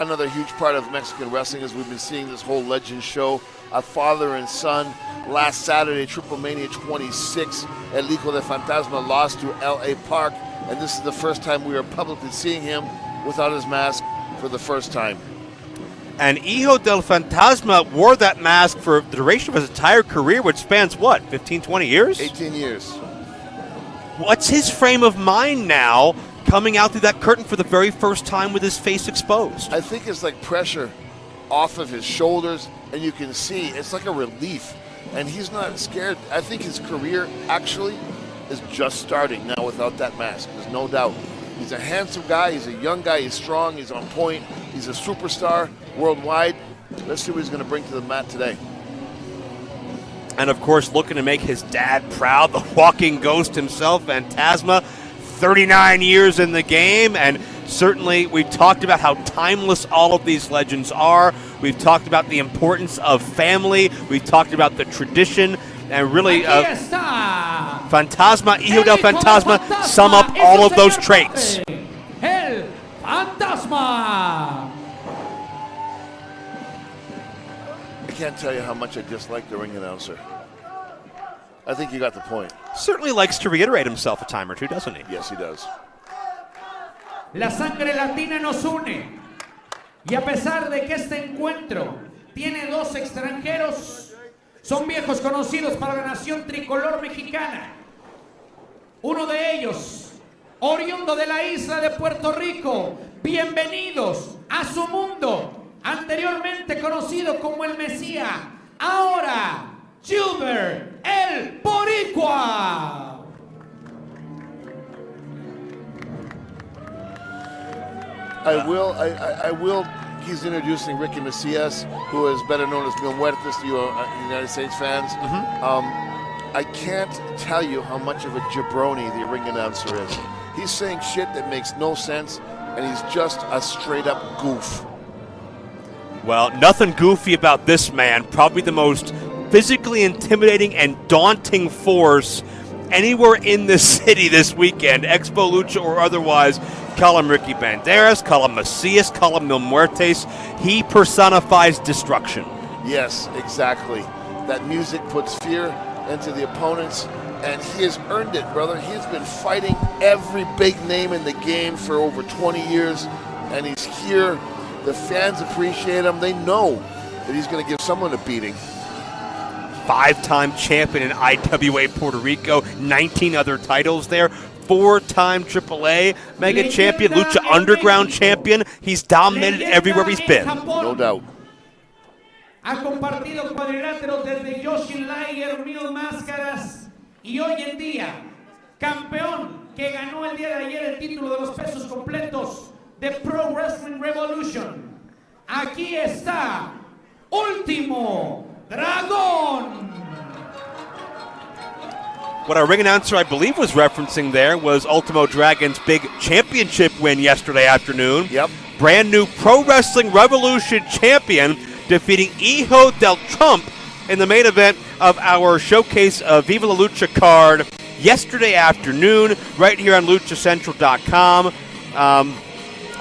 another huge part of Mexican wrestling as we've been seeing this whole legend show, a father and son. Last Saturday, Triple Mania 26 at Hijo del Fantasma lost to L.A. Park, and this is the first time we are publicly seeing him without his mask for the first time. And Hijo del Fantasma wore that mask for the duration of his entire career, which spans, what, 15, 20 years? 18 years. What's his frame of mind now coming out through that curtain for the very first time with his face exposed? I think it's like pressure off of his shoulders, and you can see it's like a relief. And he's not scared. I think his career actually is just starting now without that mask. There's no doubt. He's a handsome guy. He's a young guy. He's strong. He's on point. He's a superstar worldwide. Let's see what he's going to bring to the mat today. And, of course, looking to make his dad proud, the walking ghost himself, Fantasma, 39 years in the game. And certainly we've talked about how timeless all of these legends are. We've talked about the importance of family. We've talked about the tradition. And really, Fantasma, Hijo del Fantasma sum up all of those traits. El Fantasma. I can't tell you how much I dislike the ring announcer. I think you got the point. Certainly likes to reiterate himself a time or two, doesn't he? Yes, he does. La sangre latina nos une. Y a pesar de que este encuentro tiene dos extranjeros, son viejos conocidos para la nación tricolor mexicana. Uno de ellos, oriundo de la isla de Puerto Rico, bienvenidos a su mundo, anteriormente conocido como el Mesías, ahora Gilbert el Boricua. I will. He's introducing Ricky Mesias, who is better known as Mil Muertes to you United States fans. I can't tell you how much of a jabroni the ring announcer is. He's saying shit that makes no sense, and he's just a straight-up goof. Well, nothing goofy about this man. Probably the most physically intimidating and daunting force anywhere in the city this weekend, ExpoLucha or otherwise. Call him Ricky Banderas, call him Mesias, call him Mil Muertes. He personifies destruction. Yes, exactly. That music puts fear into the opponents, and he has earned it, brother. He's been fighting every big name in the game for over 20 years, and he's here. The fans appreciate him. They know that he's going to give someone a beating. 5-time champion in IWA Puerto Rico, 19 other titles there. 4-time AAA Mega Champion, Lucha Underground Champion. He's dominated everywhere he's been. No doubt. Ha compartido cuadriláteros desde Yoshi Liger, Mil Máscaras, y hoy en día, campeón que ganó el día de ayer el título de los pesos completos de Pro Wrestling Revolution. Aquí está, Último Dragón. What our ring announcer, I believe, was referencing there was Ultimo Dragon's big championship win yesterday afternoon. Yep. Brand new Pro Wrestling Revolution champion, defeating Hijo del Trump in the main event of our Showcase of Viva la Lucha card yesterday afternoon, right here on luchacentral.com.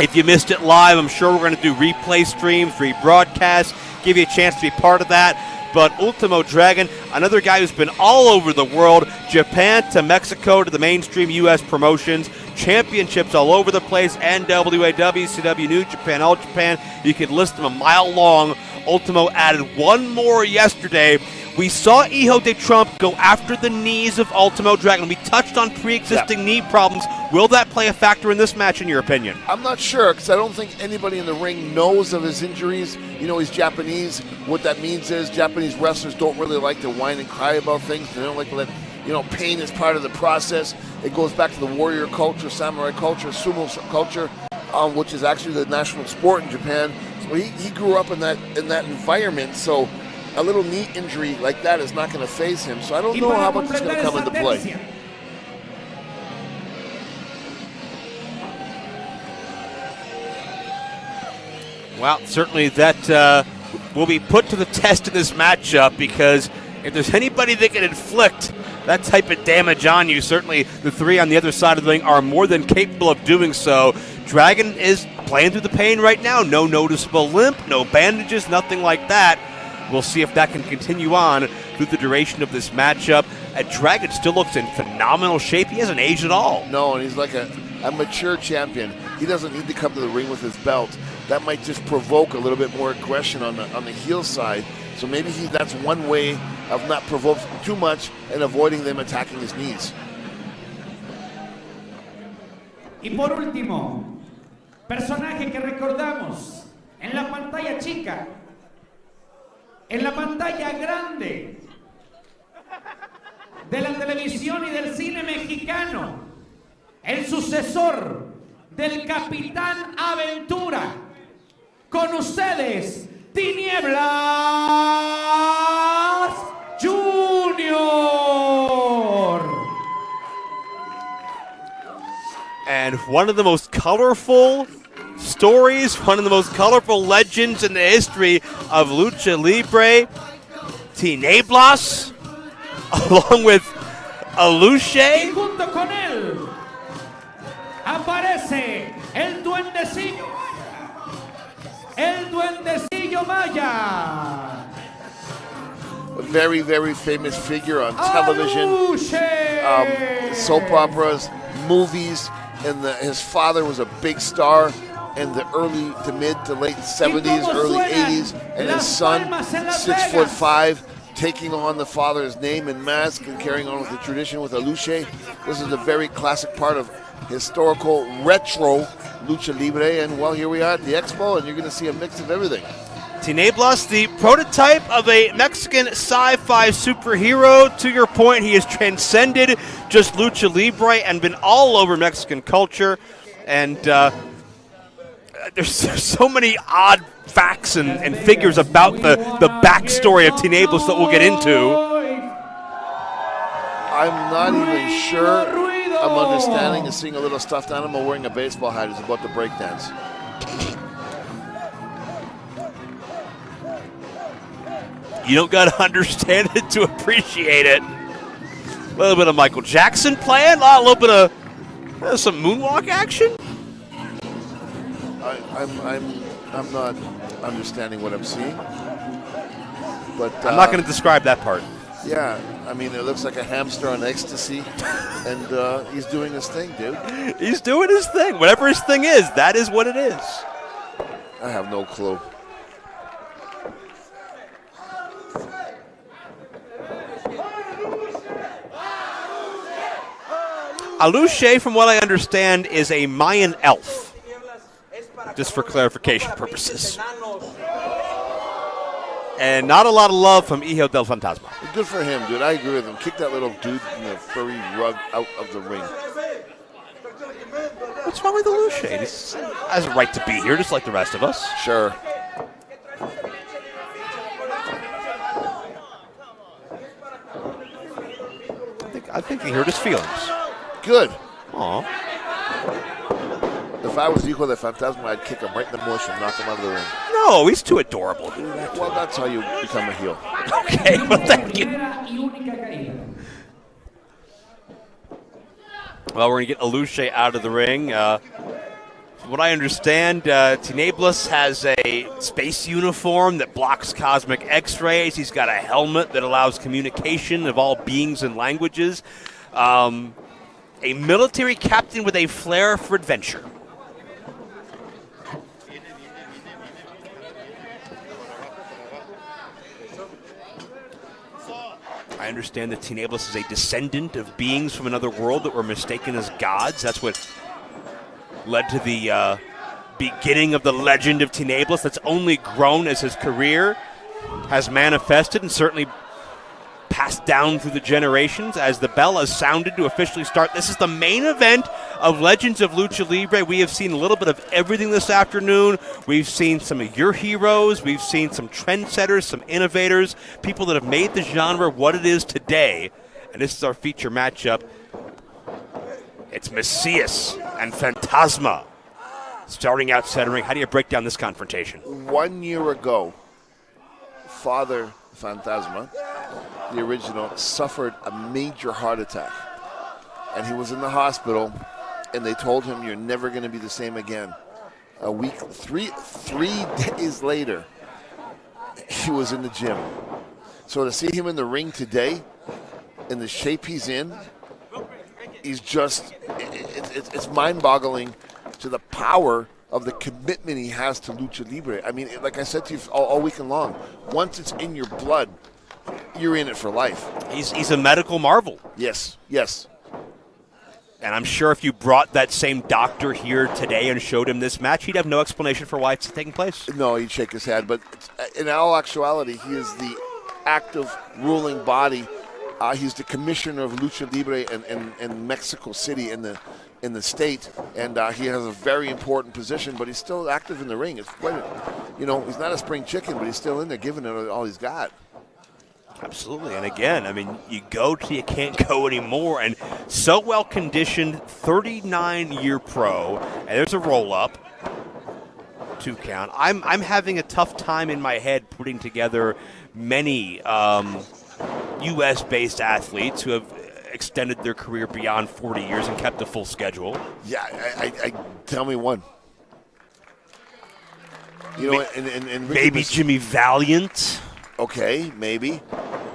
If you missed it live, I'm sure we're going to do replay streams, rebroadcasts, give you a chance to be part of that. But Ultimo Dragon, another guy who's been all over the world, Japan to Mexico to the mainstream U.S. promotions, championships all over the place, NWA, WCW, New Japan, All Japan. You could list them a mile long. Ultimo added one more yesterday. We saw Hijo de Trump go after the knees of Ultimo Dragon. We touched on pre-existing knee problems. Will that play a factor in this match, in your opinion? I'm not sure, because I don't think anybody in the ring knows of his injuries. You know, he's Japanese. What that means is Japanese wrestlers don't really like to whine and cry about things. They don't like to let, pain is part of the process. It goes back to the warrior culture, samurai culture, sumo culture, which is actually the national sport in Japan. So he grew up in that environment, so a little knee injury like that is not going to phase him. So I don't know how much it's going to come into play. Well, certainly that will be put to the test in this matchup, because if there's anybody that can inflict that type of damage on you, certainly the three on the other side of the ring are more than capable of doing so. Dragon is playing through the pain right now. No noticeable limp, no bandages, nothing like that. We'll see if that can continue on through the duration of this matchup. Dragon still looks in phenomenal shape. He hasn't aged at all. No, and he's like a mature champion. He doesn't need to come to the ring with his belt. That might just provoke a little bit more aggression on the heel side. So maybe that's one way of not provoking too much and avoiding them attacking his knees. Y por último, personaje que recordamos en la pantalla chica, en la pantalla grande de la televisión y del cine mexicano, el sucesor del Capitán Aventura, con ustedes, Tinieblas Junior. And one of the most colorful stories, one of the most colorful legends in the history of Lucha Libre, Tinieblas, along with Alushe. Y junto con él aparece el duendecillo Maya. A very, very famous figure on television, soap operas, movies, and his father was a big star in the early to mid to late 70s, early 80s, and his son, 6'5", taking on the father's name and mask and carrying on with the tradition with Alushe. This is a very classic part of historical retro Lucha Libre, and well, here we are at the Expo, and you're going to see a mix of everything. Tinieblas, the prototype of a Mexican sci-fi superhero. To your point, he has transcended just Lucha Libre and been all over Mexican culture. And there's so many odd facts and figures about the backstory of Tinieblas that we'll get into. I'm not even sure I'm understanding and seeing a little stuffed animal wearing a baseball hat is about to break dance. You don't got to understand it to appreciate it. A little bit of Michael Jackson playing, a little bit of some moonwalk action. I'm not understanding what I'm seeing. But I'm not going to describe that part. Yeah, I mean, it looks like a hamster on ecstasy, and he's doing his thing, dude. He's doing his thing. Whatever his thing is, that is what it is. I have no clue. Alushe, from what I understand, is a Mayan elf, just for clarification purposes. And not a lot of love from Hijo del Fantasma. Good for him, dude. I agree with him. Kick that little dude in the furry rug out of the ring. What's wrong with Alushe? He has a right to be here, just like the rest of us. Sure. I think he hurt his feelings. Good. Aw. If I was Hijo del Fantasma, I'd kick him right in the mush and knock him out of the ring. No, he's too adorable. Well, that's how you become a heel. Okay, well, thank you. Well, we're going to get Alushe out of the ring. From what I understand, Tinieblas has a space uniform that blocks cosmic X-rays. He's got a helmet that allows communication of all beings and languages. A military captain with a flair for adventure. I understand that Tinieblas is a descendant of beings from another world that were mistaken as gods. That's what led to the beginning of the legend of Tinieblas. That's only grown as his career has manifested and certainly passed down through the generations as the bell has sounded to officially start. This is the main event of Legends of Lucha Libre. We have seen a little bit of everything this afternoon. We've seen some of your heroes. We've seen some trendsetters, some innovators, people that have made the genre what it is today. And this is our feature matchup. It's Mesias and Fantasma. Starting out centering, how do you break down this confrontation? 1 year ago, Father Fantasma, the original, suffered a major heart attack. And he was in the hospital, and they told him, "You're never going to be the same again." a week, three days later, he was in the gym. So to see him in the ring today, in the shape he's in, he's just, it's mind-boggling to the power of the commitment he has to lucha libre. I mean, like I said to you all weekend long, once it's in your blood, you're in it for life. He's a medical marvel. Yes, yes. And I'm sure if you brought that same doctor here today and showed him this match, he'd have no explanation for why it's taking place. No, he'd shake his head. But in all actuality, he is the active ruling body. He's the commissioner of lucha libre in Mexico City in the state, and he has a very important position. But he's still active in the ring. It's quite, he's not a spring chicken, but he's still in there giving it all he's got. Absolutely. And again, I mean, you go till you can't go anymore. And so well conditioned, 39-year pro. And there's a roll up. 2 count. I'm having a tough time in my head putting together many U.S.-based athletes who have extended their career beyond 40 years and kept a full schedule. Yeah, I tell me one. And maybe Jimmy Valiant. Okay, maybe.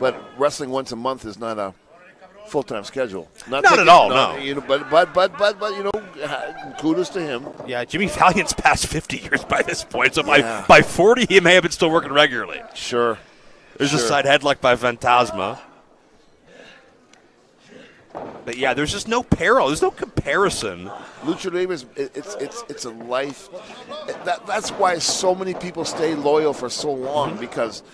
But wrestling once a month is not a full-time schedule. Not at all, no. But kudos to him. Yeah, Jimmy Valiant's past 50 years by this point, so by 40 he may have been still working regularly. Sure. There's a side headlock by Fantasma. But yeah, there's just no parallel. There's no comparison. Lucha Libre it's a life. That's why so many people stay loyal for so long, because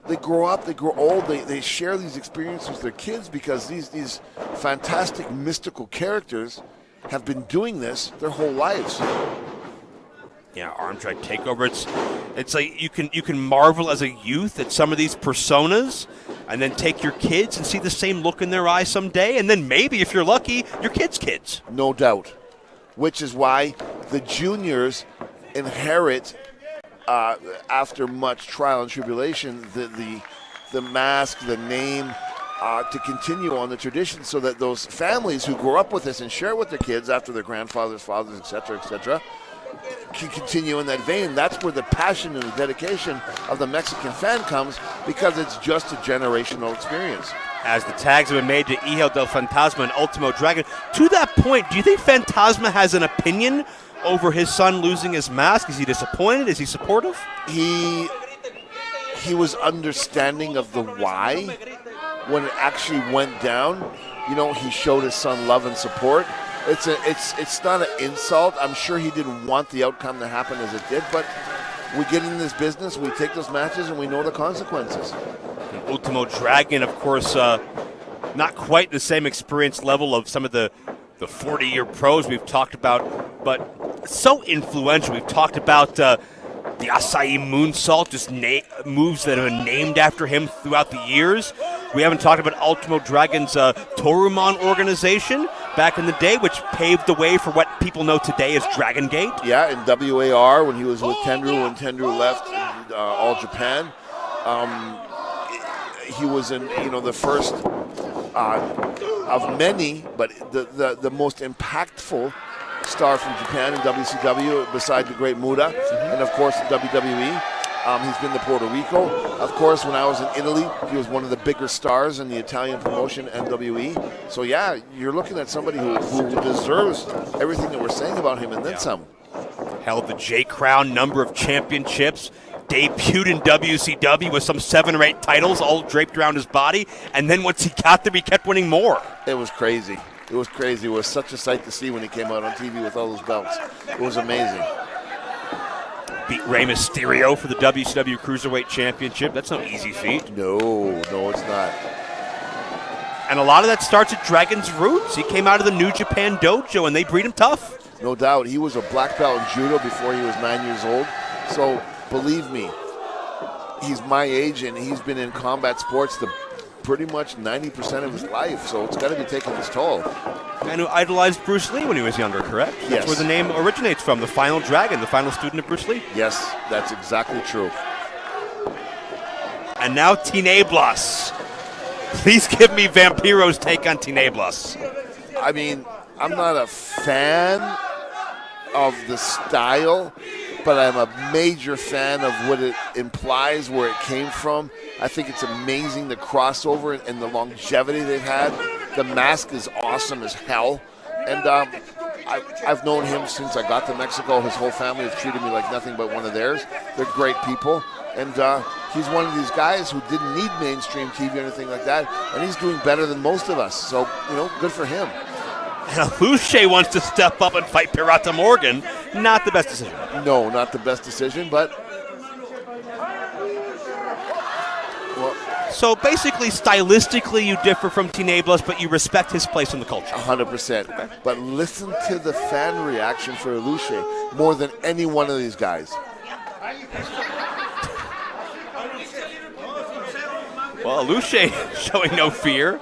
they grow up, they grow old, they share these experiences with their kids, because these fantastic mystical characters have been doing this their whole lives. Yeah, arm drag takeover. It's like you can marvel as a youth at some of these personas, and then take your kids and see the same look in their eyes someday, and then maybe if you're lucky, your kids. No doubt. Which is why the juniors inherit, after much trial and tribulation, the mask, the name, to continue on the tradition, so that those families who grow up with this and share with their kids after their grandfathers, fathers, etc., can continue in that vein. That's where the passion and the dedication of the Mexican fan comes, because it's just a generational experience. As the tags have been made to Hijo del Fantasma and Último Dragón, to that point, do you think Fantasma has an opinion over his son losing his mask? Is he disappointed? Is he supportive? He was understanding of the why when it actually went down. He showed his son love and support. It's not an insult. I'm sure he didn't want the outcome to happen as it did, but we get in this business, we take those matches, and we know the consequences. And Último Dragón, of course, not quite the same experience level of some of the 40-year pros we've talked about, but so influential. We've talked about the Acai moonsault, just moves that have been named after him throughout the years. We haven't talked about Último Dragón's Torumon organization back in the day, which paved the way for what people know today as Dragon Gate. Yeah, in WAR when he was with Tenryu, when Tenryu left All Japan. He was in, the first of many, but the most impactful star from Japan in WCW, beside the great Muda, and of course WWE. He's been to Puerto Rico. Of course, when I was in Italy, he was one of the bigger stars in the Italian promotion, NWE. So yeah, you're looking at somebody who deserves everything that we're saying about him, and then some. Held the J Crown, number of championships, debuted in WCW with some 7 or 8 titles all draped around his body, and then once he got there, he kept winning more. It was crazy. It was crazy. It was such a sight to see when he came out on TV with all those belts. It was amazing. Beat Rey Mysterio for the WCW Cruiserweight Championship. That's no easy feat. No, it's not. And a lot of that starts at Dragon's roots. He came out of the New Japan dojo, and they breed him tough. No doubt. He was a black belt in judo before he was 9 years old. So, believe me, he's my age, and he's been in combat sports pretty much 90% of his life. So it's got to be taking its toll. And who idolized Bruce Lee when he was younger, correct? Yes. That's where the name originates from, the Final Dragon, the final student of Bruce Lee. Yes, that's exactly true. And now Tinieblas. Please give me Vampiro's take on Tinieblas. I mean, I'm not a fan of the style, but I'm a major fan of what it implies, where it came from. I think it's amazing, the crossover and the longevity they've had. The mask is awesome as hell. And I've known him since I got to Mexico. His whole family has treated me like nothing but one of theirs. They're great people. And he's one of these guys who didn't need mainstream TV or anything like that. And he's doing better than most of us. So, good for him. And Alushe wants to step up and fight Pirata Morgan. Not the best decision. No, not the best decision, but... Well, so basically, stylistically, you differ from Tinieblas, but you respect his place in the culture. 100%. Okay. But listen to the fan reaction for Alushe more than any one of these guys. Well, Alushe showing no fear.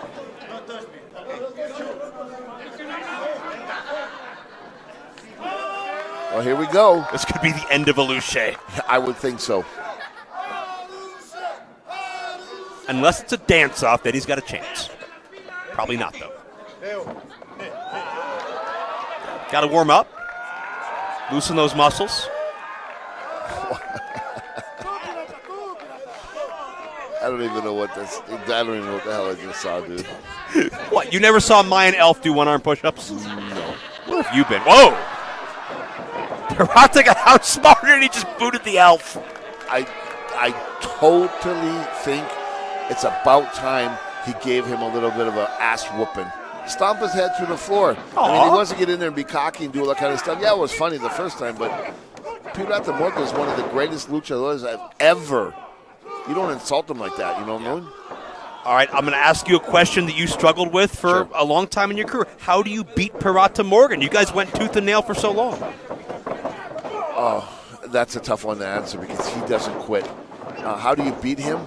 Well, here we go. This could be the end of Alushe. I would think so. Unless it's a dance-off, that he's got a chance. Probably not, though. Got to warm up. Loosen those muscles. I don't even know what this. I don't even know what the hell I just saw, dude. What? You never saw Mayan Elf do one-arm push-ups? No. Where have you been? Whoa! Pirata got outsmarted and he just booted the elf. I totally think it's about time he gave him a little bit of an ass whooping. Stomp his head through the floor. Aww. I mean, he wants to get in there and be cocky and do all that kind of stuff. Yeah, it was funny the first time, but Pirata Morgan is one of the greatest luchadores I've ever. You don't insult him like that, you know what I mean? All right, I'm going to ask you a question that you struggled with for a long time in your career. How do you beat Pirata Morgan? You guys went tooth and nail for so long. Oh, that's a tough one to answer because he doesn't quit. How do you beat him?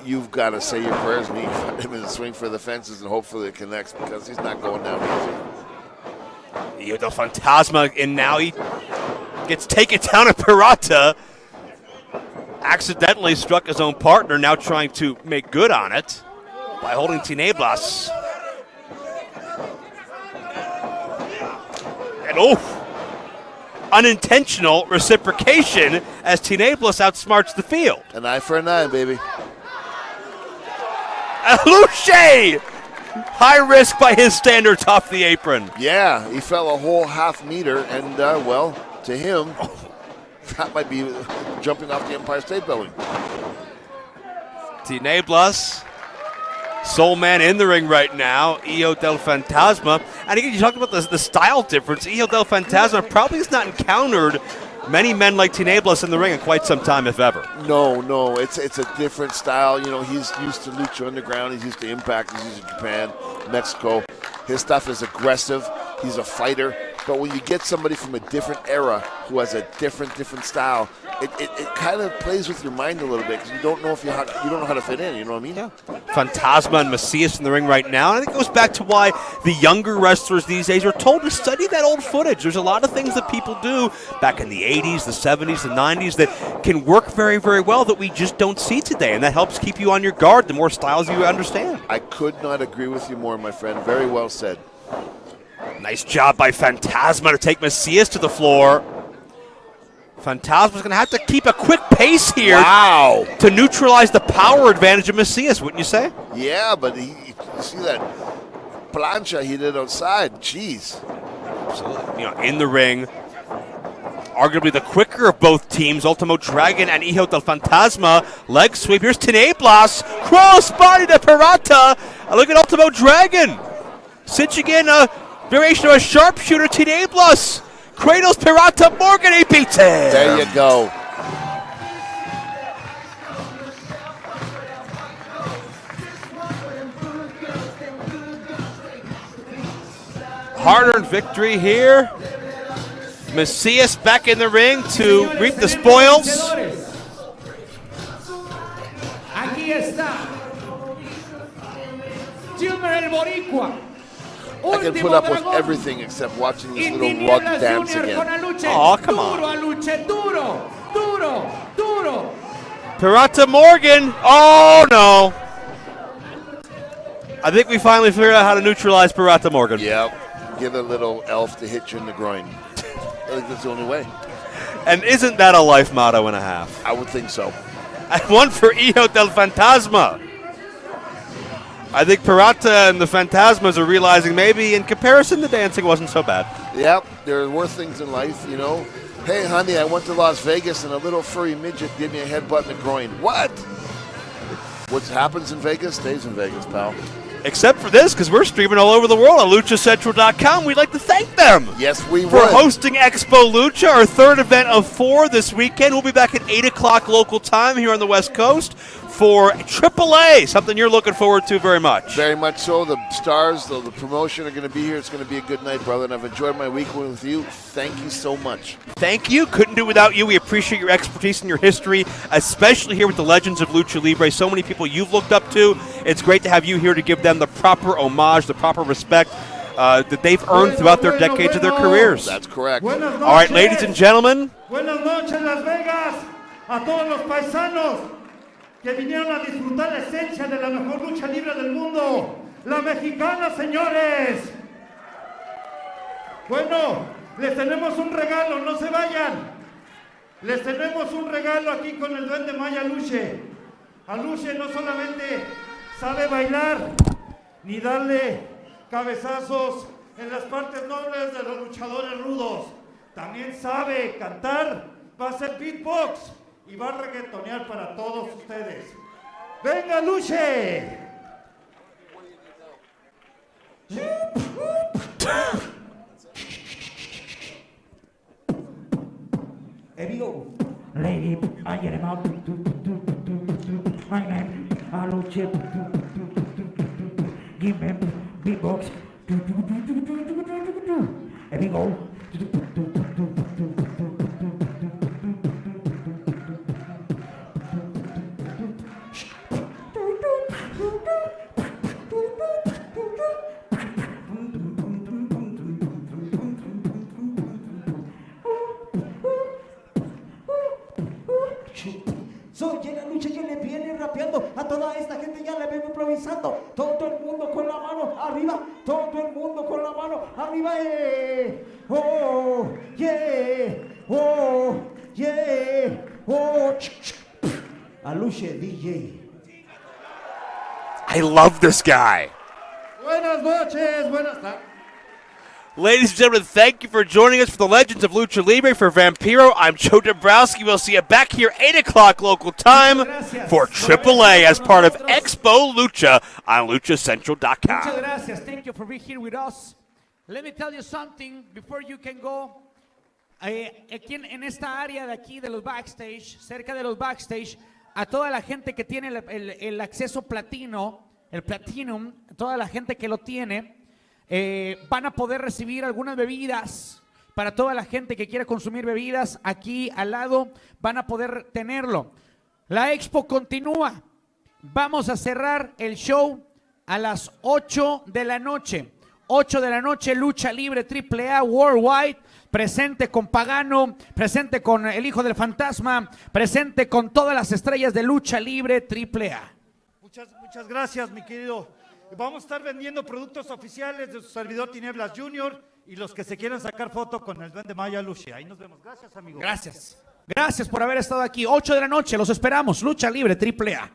You've got to say your prayers and you put him in the swing for the fences and hopefully it connects because he's not going down easy. Hijo del Fantasma, and now he gets taken down at Pirata. Accidentally struck his own partner, now trying to make good on it by holding Tinieblas. And unintentional reciprocation as Tinieblas outsmarts the field. An eye for an eye, baby. Alushe! High risk by his standards off the apron. Yeah, he fell a whole half meter, and, well, to him, that might be jumping off the Empire State Building. Tinieblas, Soul Man in the ring right now, Hijo del Fantasma. And again, you talked about the style difference. Hijo del Fantasma probably has not encountered many men like Tinieblas in the ring in quite some time, if ever. No, it's a different style. You know, he's used to Lucha Underground. He's used to Impact. He's used to Japan, Mexico. His stuff is aggressive. He's a fighter. But when you get somebody from a different era who has a different style, it kind of plays with your mind a little bit because you don't know you don't know how to fit in. You know what I mean? Yeah. Fantasma and Mesias in the ring right now. And I think it goes back to why the younger wrestlers these days are told to study that old footage. There's a lot of things that people do back in the 80s, the 70s, the 90s that can work very, very well that we just don't see today. And that helps keep you on your guard the more styles you understand. I could not agree with you more, my friend. Very well said. Nice job by Fantasma to take Mesias to the floor. Fantasma's going to have to keep a quick pace here. Wow. To neutralize the power advantage of Mesias, wouldn't you say? Yeah, but you see that plancha he did outside. Jeez. Absolutely. You know, in the ring, arguably the quicker of both teams, Último Dragón and Hijo del Fantasma. Leg sweep. Here's Tinieblas. Cross body to Pirata. Look at Último Dragón. Cinching in a variation of a sharpshooter. Tinieblas cradles Pirata Morgan. He beats it. There you go. Hard-earned victory here. Mesias back in the ring to reap the spoils. Aquí está. Gilmer el Boricua. I can put up with everything except watching this little rug dance again. Oh, come on. Alushe, duro. Pirata Morgan. Oh, no. I think we finally figured out how to neutralize Pirata Morgan. Yep. Get a little elf to hit you in the groin. I think that's the only way. And isn't that a life motto and a half? I would think so. And one for Hijo del Fantasma. I think Pirata and the Fantasmas are realizing maybe in comparison the dancing wasn't so bad. Yep, there are worse things in life, you know. Hey, honey, I went to Las Vegas and a little furry midget gave me a headbutt in the groin. What? What happens in Vegas stays in Vegas, pal. Except for this, because we're streaming all over the world on luchacentral.com. We'd like to thank them. Yes, we for would. hosting ExpoLucha, our third event of 4 this weekend. We'll be back at 8 o'clock local time here on the West Coast for AAA, something you're looking forward to very much. Very much so. The stars, the promotion are going to be here. It's going to be a good night, brother, and I've enjoyed my week with you. Thank you so much. Thank you. Couldn't do without you. We appreciate your expertise and your history, especially here with the Legends of Lucha Libre. So many people you've looked up to. It's great to have you here to give them the proper homage, the proper respect that they've earned throughout their decades of their careers. That's correct. All right, ladies and gentlemen. Buenas noches, Las Vegas. A todos los paisanos que vinieron a disfrutar la esencia de la mejor lucha libre del mundo, la mexicana, señores. Bueno, les tenemos un regalo, no se vayan. Les tenemos un regalo aquí con el duende Maya Alushe. Alushe no solamente sabe bailar, ni darle cabezazos en las partes nobles de los luchadores rudos. También sabe cantar, va a hacer beatbox y va a reggaetonear para todos ustedes. ¡Venga, Alushe! Here we go. Lady, I get him out. My name, Alushe. Give me beatbox. Here we go. Soy la lucha que le viene rapeando a toda esta gente, ya le vengo improvisando. Todo el mundo con la mano arriba, todo el mundo con la mano arriba. Oh, yeah, oh, yeah, oh. Alushe DJ. I love this guy. Buenas noches, buenas tardes. Ladies and gentlemen, thank you for joining us for the Legends of Lucha Libre. For Vampiro, I'm Joe Dombrowski. We'll see you back here 8 o'clock local time for AAA as part of ExpoLucha on luchacentral.com. Muchas gracias. Thank you for being here with us. Let me tell you something before you can go. Aquí en esta área de aquí de los backstage, cerca de los backstage, a toda la gente que tiene el acceso platino, el platinum, toda la gente que lo tiene, van a poder recibir algunas bebidas. Para toda la gente que quiere consumir bebidas, aquí al lado van a poder tenerlo. La expo continúa. Vamos a cerrar el show a las 8 de la noche. 8 de la noche, Lucha Libre AAA Worldwide. Presente con Pagano, presente con el Hijo del Fantasma, presente con todas las estrellas de Lucha Libre AAA. Muchas gracias, mi querido. Vamos a estar vendiendo productos oficiales de su servidor Tinieblas Jr. y los que se quieran sacar foto con el duende Maya Alushe. Ahí nos vemos. Gracias, amigos. Gracias. Gracias por haber estado aquí. 8 de la noche, los esperamos. Lucha Libre AAA.